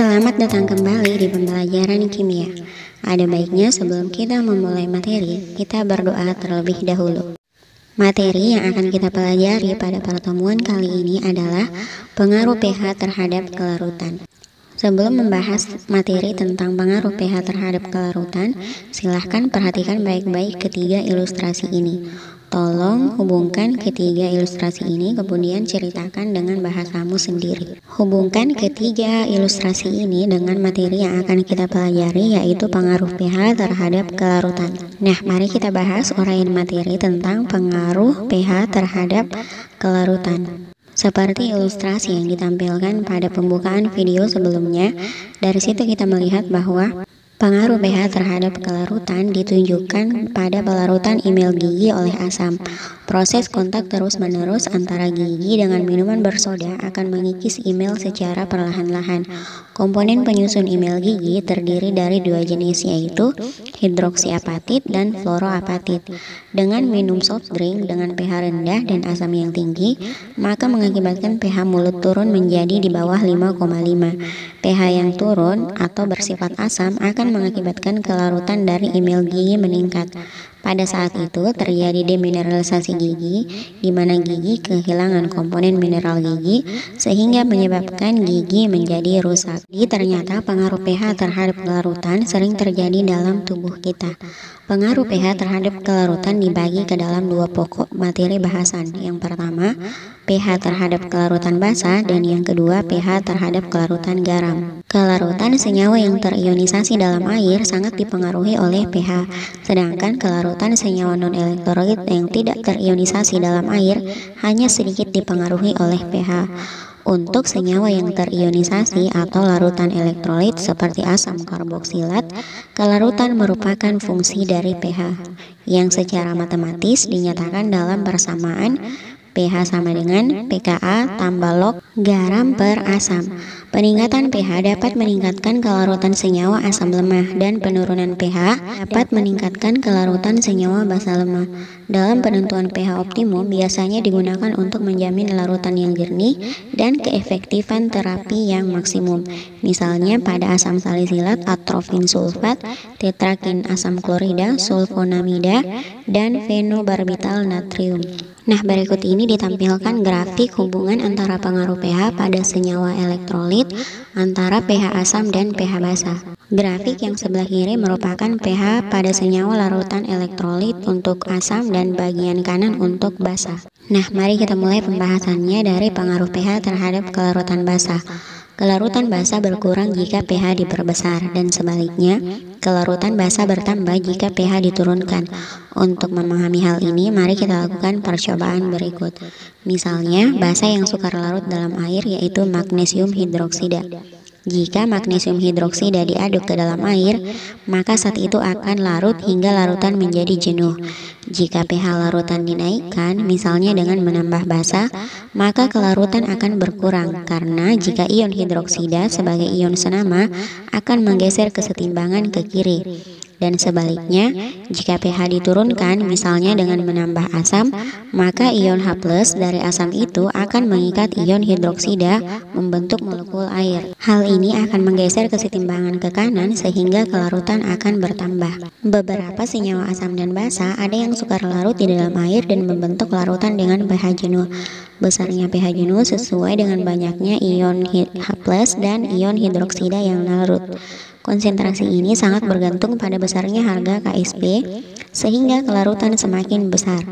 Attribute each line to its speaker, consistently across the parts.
Speaker 1: Selamat datang kembali di pembelajaran kimia. Ada baiknya sebelum kita memulai materi, kita berdoa terlebih dahulu. Materi yang akan kita pelajari pada pertemuan kali ini adalah pengaruh pH terhadap kelarutan. Sebelum membahas materi tentang pengaruh pH terhadap kelarutan, silahkan perhatikan baik-baik ketiga ilustrasi ini. Tolong hubungkan ketiga ilustrasi ini, kemudian ceritakan dengan bahasamu sendiri. Hubungkan ketiga ilustrasi ini dengan materi yang akan kita pelajari, yaitu pengaruh pH terhadap kelarutan. Nah, mari kita bahas uraian materi tentang pengaruh pH terhadap kelarutan. Seperti ilustrasi yang ditampilkan pada pembukaan video sebelumnya, dari situ kita melihat bahwa pengaruh pH terhadap kelarutan ditunjukkan pada pelarutan email gigi oleh asam. Proses kontak terus-menerus antara gigi dengan minuman bersoda akan mengikis email secara perlahan-lahan. Komponen penyusun email gigi terdiri dari dua jenis, yaitu hidroksiapatit dan fluoroapatit. Dengan minum soft drink dengan pH rendah dan asam yang tinggi, maka mengakibatkan pH mulut turun menjadi di bawah 5,5. pH yang turun atau bersifat asam akan mengakibatkan kelarutan dari email gigi meningkat. Pada saat itu terjadi demineralisasi gigi, di mana gigi kehilangan komponen mineral gigi sehingga menyebabkan gigi menjadi rusak. Jadi ternyata pengaruh pH terhadap kelarutan sering terjadi dalam tubuh kita. Pengaruh pH terhadap kelarutan dibagi ke dalam dua pokok materi bahasan. Yang pertama, pH terhadap kelarutan basa, dan yang kedua, pH terhadap kelarutan garam. Kelarutan senyawa yang terionisasi dalam air sangat dipengaruhi oleh pH, sedangkan kelarutan senyawa non-elektrolit yang tidak terionisasi dalam air hanya sedikit dipengaruhi oleh pH. Untuk senyawa yang terionisasi atau larutan elektrolit seperti asam karboksilat, kelarutan merupakan fungsi dari pH yang secara matematis dinyatakan dalam persamaan pH sama dengan pKa tambah log garam per asam. Peningkatan pH dapat meningkatkan kelarutan senyawa asam lemah, dan penurunan pH dapat meningkatkan kelarutan senyawa basa lemah. Dalam penentuan pH optimum biasanya digunakan untuk menjamin larutan yang jernih dan keefektifan terapi yang maksimum. Misalnya pada asam salisilat, atrofin sulfat, tetrakin asam klorida, sulfonamida, dan fenobarbital natrium. Nah, berikut ini ditampilkan grafik hubungan antara pengaruh pH pada senyawa elektrolit antara pH asam dan pH basa. Grafik yang sebelah kiri merupakan pH pada senyawa larutan elektrolit untuk asam dan bagian kanan untuk basa. Nah, mari kita mulai pembahasannya dari pengaruh pH terhadap kelarutan basa. Kelarutan basa berkurang jika pH diperbesar, dan sebaliknya, kelarutan basa bertambah jika pH diturunkan. Untuk memahami hal ini, mari kita lakukan percobaan berikut. Misalnya, basa yang sukar larut dalam air yaitu magnesium hidroksida. Jika magnesium hidroksida diaduk ke dalam air, maka saat itu akan larut hingga larutan menjadi jenuh. Jika pH larutan dinaikkan, misalnya dengan menambah basa, maka kelarutan akan berkurang, karena jika ion hidroksida sebagai ion senama akan menggeser kesetimbangan ke kiri. Dan sebaliknya, jika pH diturunkan, misalnya dengan menambah asam, maka ion H+ dari asam itu akan mengikat ion hidroksida membentuk molekul air. Hal ini akan menggeser kesetimbangan ke kanan sehingga kelarutan akan bertambah. Beberapa senyawa asam dan basa ada yang sukar larut di dalam air dan membentuk larutan dengan pH jenuh. Besarnya pH jenuh sesuai dengan banyaknya ion H+ dan ion hidroksida yang larut. Konsentrasi ini sangat bergantung pada besarnya harga KSP, sehingga kelarutan semakin besar.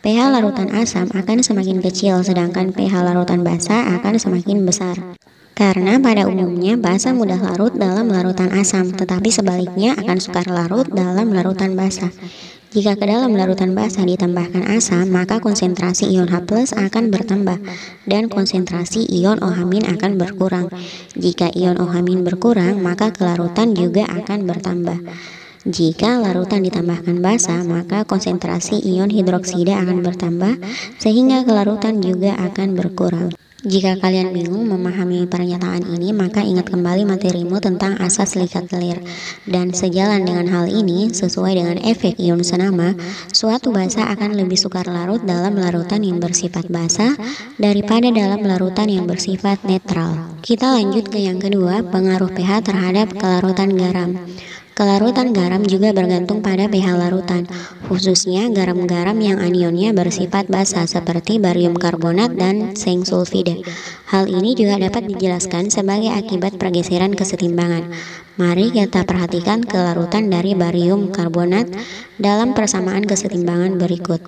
Speaker 1: pH larutan asam akan semakin kecil, sedangkan pH larutan basa akan semakin besar. Karena pada umumnya basa mudah larut dalam larutan asam, tetapi sebaliknya akan sukar larut dalam larutan basa. Jika ke dalam larutan basa ditambahkan asam, maka konsentrasi ion H+ akan bertambah dan konsentrasi ion OH- akan berkurang. Jika ion OH- berkurang, maka kelarutan juga akan bertambah. Jika larutan ditambahkan basa, maka konsentrasi ion hidroksida akan bertambah sehingga kelarutan juga akan berkurang. Jika kalian bingung memahami pernyataan ini, maka ingat kembali materimu tentang asas likat kelir. Dan sejalan dengan hal ini, sesuai dengan efek ion senama, suatu basa akan lebih sukar larut dalam larutan yang bersifat basa daripada dalam larutan yang bersifat netral. Kita lanjut ke yang kedua, pengaruh pH terhadap kelarutan garam. Kelarutan garam juga bergantung pada pH larutan, khususnya garam-garam yang anionnya bersifat basa seperti barium karbonat dan seng sulfida. Hal ini juga dapat dijelaskan sebagai akibat pergeseran kesetimbangan. Mari kita perhatikan kelarutan dari barium karbonat dalam persamaan kesetimbangan berikut.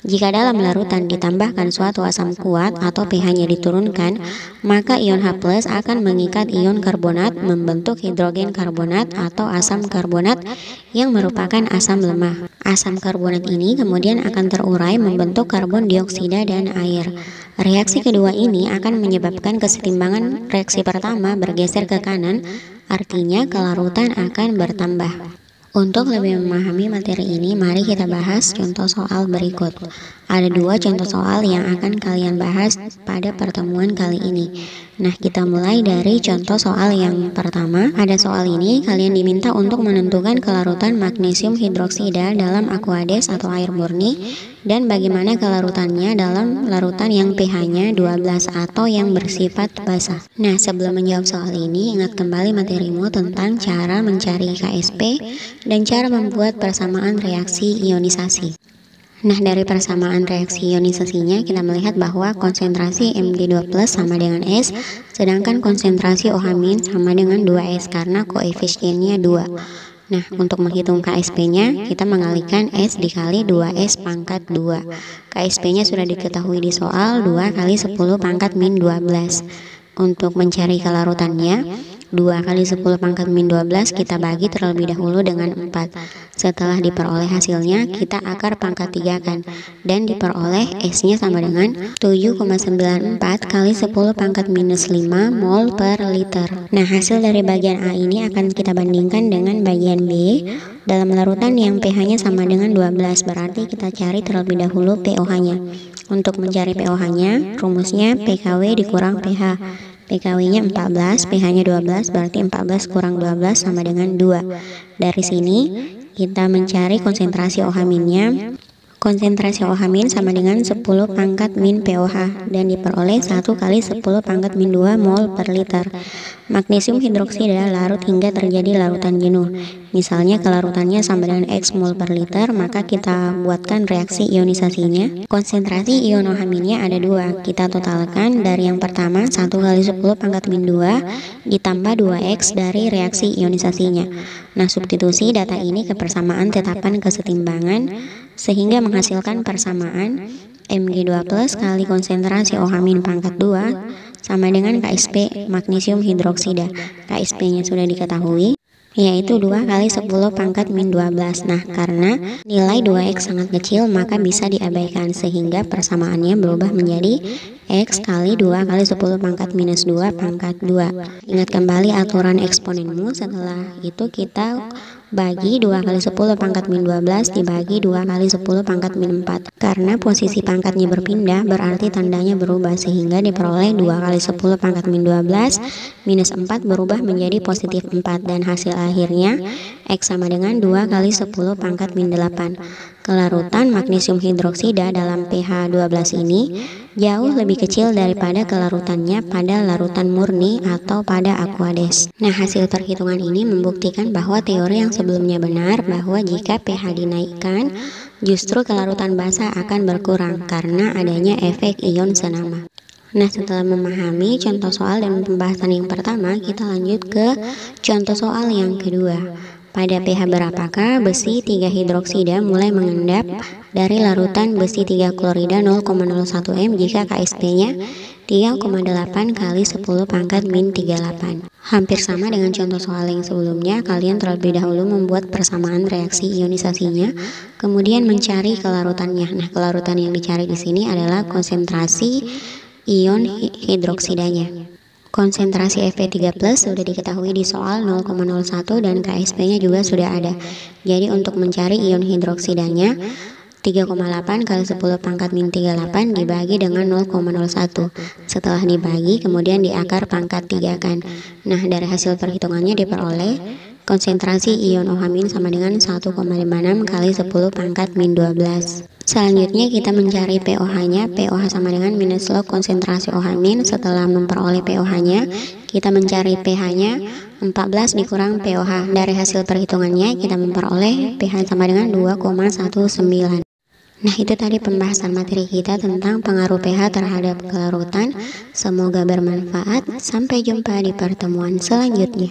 Speaker 1: Jika dalam larutan ditambahkan suatu asam kuat atau pH-nya diturunkan, maka ion H+ akan mengikat ion karbonat membentuk hidrogen karbonat atau asam karbonat yang merupakan asam lemah. Asam karbonat ini kemudian akan terurai membentuk karbon dioksida dan air. Reaksi kedua ini akan menyebabkan kesetimbangan reaksi pertama bergeser ke kanan, artinya kelarutan akan bertambah. Untuk lebih memahami materi ini, mari kita bahas contoh soal berikut. Ada dua contoh soal yang akan kalian bahas pada pertemuan kali ini. Nah, kita mulai dari contoh soal yang pertama. Pada soal ini, kalian diminta untuk menentukan kelarutan magnesium hidroksida dalam Aquades atau air murni dan bagaimana kelarutannya dalam larutan yang pH-nya 12 atau yang bersifat basa. Nah, sebelum menjawab soal ini, ingat kembali materimu tentang cara mencari KSP dan cara membuat persamaan reaksi ionisasi. Nah, dari persamaan reaksi ionisasinya kita melihat bahwa konsentrasi Mg2+ sama dengan S, sedangkan konsentrasi OH- sama dengan 2S karena koefisiennya 2. Nah, untuk menghitung KSP-nya, kita mengalihkan S dikali 2S pangkat 2. KSP-nya sudah diketahui di soal 2 kali 10 pangkat min 12. Untuk mencari kelarutannya, 2 kali 10 pangkat min 12 kita bagi terlebih dahulu dengan 4. Setelah diperoleh hasilnya, kita akar pangkat 3 kan, dan diperoleh S-nya sama dengan 7,94 kali 10 pangkat minus 5 mol per liter. Nah, hasil dari bagian A ini akan kita bandingkan dengan bagian B dalam larutan yang pH-nya sama dengan 12, berarti kita cari terlebih dahulu pOH-nya. Untuk mencari pOH-nya, rumusnya PKW dikurang pH. PKW-nya 14, pH-nya 12, berarti 14 kurang 12 sama dengan 2. Dari sini, kita mencari konsentrasi OH-nya. Konsentrasi OH- sama dengan 10 pangkat min pOH dan diperoleh 1 kali 10 pangkat min 2 mol per liter. Magnesium hidroksida larut hingga terjadi larutan jenuh. Misalnya kelarutannya sama dengan X mol per liter, maka kita buatkan reaksi ionisasinya. Konsentrasi ion OH- ada 2. Kita totalkan dari yang pertama 1 kali 10 pangkat min 2 ditambah 2X dari reaksi ionisasinya. Nah, substitusi data ini ke persamaan tetapan kesetimbangan sehingga menghasilkan persamaan Mg2+ kali konsentrasi OH- pangkat 2 sama dengan KSP magnesium hidroksida. KSP-nya sudah diketahui, yaitu 2 kali 10 pangkat min 12. Nah, karena nilai 2X sangat kecil, maka bisa diabaikan sehingga persamaannya berubah menjadi X kali 2 kali 10 pangkat minus 2 pangkat 2. Ingat kembali aturan eksponenmu. Setelah itu kita bagi 2 kali 10 pangkat min 12 dibagi 2 kali 10 pangkat min 4. Karena posisi pangkatnya berpindah, berarti tandanya berubah sehingga diperoleh 2 kali 10 pangkat min 12 minus 4 berubah menjadi positif 4 dan hasil akhirnya X sama dengan 2 kali 10 pangkat min 8. Kelarutan magnesium hidroksida dalam pH 12 ini jauh lebih kecil daripada kelarutannya pada larutan murni atau pada Aquades. Nah, hasil perhitungan ini membuktikan bahwa teori yang sebelumnya benar bahwa jika pH dinaikkan, justru kelarutan basa akan berkurang karena adanya efek ion senama. Nah, setelah memahami contoh soal dan pembahasan yang pertama, kita lanjut ke contoh soal yang kedua. Pada pH berapakah besi 3 hidroksida mulai mengendap dari larutan besi 3 klorida 0,01 M jika KSP-nya 3,8 kali 10 pangkat min 38. Hampir sama dengan contoh soal yang sebelumnya, kalian terlebih dahulu membuat persamaan reaksi ionisasinya, kemudian mencari kelarutannya. Nah, kelarutan yang dicari di sini adalah konsentrasi ion hidroksidanya. Konsentrasi Fe3+ sudah diketahui di soal 0,01 dan KSP-nya juga sudah ada. Jadi untuk mencari ion hidroksidanya, 3,8 kali 10 pangkat min 38 dibagi dengan 0,01. Setelah dibagi, kemudian diakar pangkat 3 kan. Nah, dari hasil perhitungannya diperoleh konsentrasi ion OH- sama dengan 1,56 kali 10 pangkat min 12. Selanjutnya kita mencari pOH-nya. pOH sama dengan minus log konsentrasi OH-. Setelah memperoleh pOH-nya, kita mencari pH-nya. 14 dikurang pOH. Dari hasil perhitungannya kita memperoleh pH sama dengan 2,19. Nah, itu tadi pembahasan materi kita tentang pengaruh pH terhadap kelarutan. Semoga bermanfaat. Sampai jumpa di pertemuan selanjutnya.